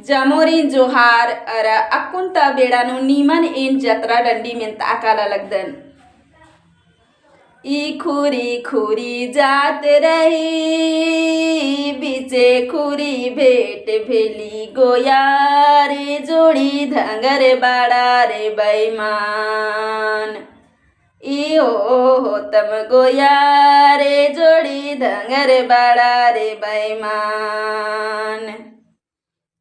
जमोरी जोहार अर अक्कुंता बेड़ानु नीमन इन जत्रा डंडी में ताकाला लगदन। ई खुरी खुरी जात रही बीचे खुरी भेट भेली गोया रे जोड़ी धंगर बाड़ा रे बैमान। ई हो तम गोया रे जोड़ी धंगर बाड़ा रे बैमान।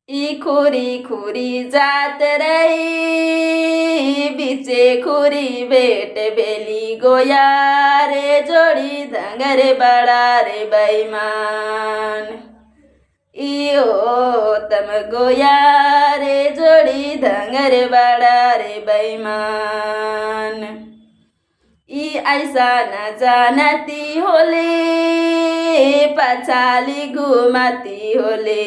ई खुरी खुरी जात रही बीचे खुरी भेट भेली गोया रे जोड़ी धंगर बड़ा रे बैमान। ई ओ तम गोया रे जोड़ी धंगर बड़ा रे बैमान। ई ऐसा न जानती होले पछाली घुमाती होले।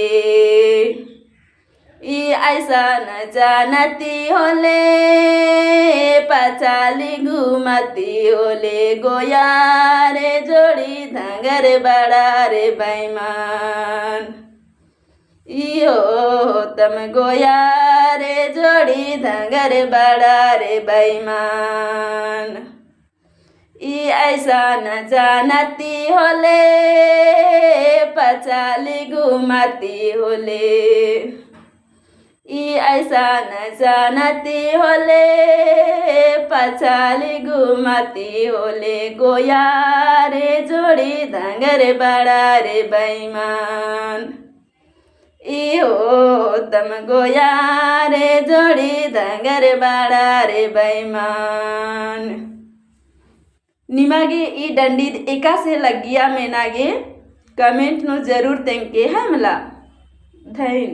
ई ऐसा न जानती होले पछाली घुमाती होले गोया रे जोड़ी धंगर बड़ा रे बैमान। ई हो तम गोया रे जोड़ी धंगर बड़ा रे बैमान। ई ऐसा न जानती होले पछाली घुमाती होले। ई ऐसा न जानती होले पछाली घुमाती होले गोया रे जोड़ी धंगर बड़ा रे बैमान। ई हो तम गोया रे जोड़ी धंगर बड़ा रे बैमान। निमागे ई डंडी एका से लगिया में नागे कमेंट नो जरूर तेंके हमला धैन।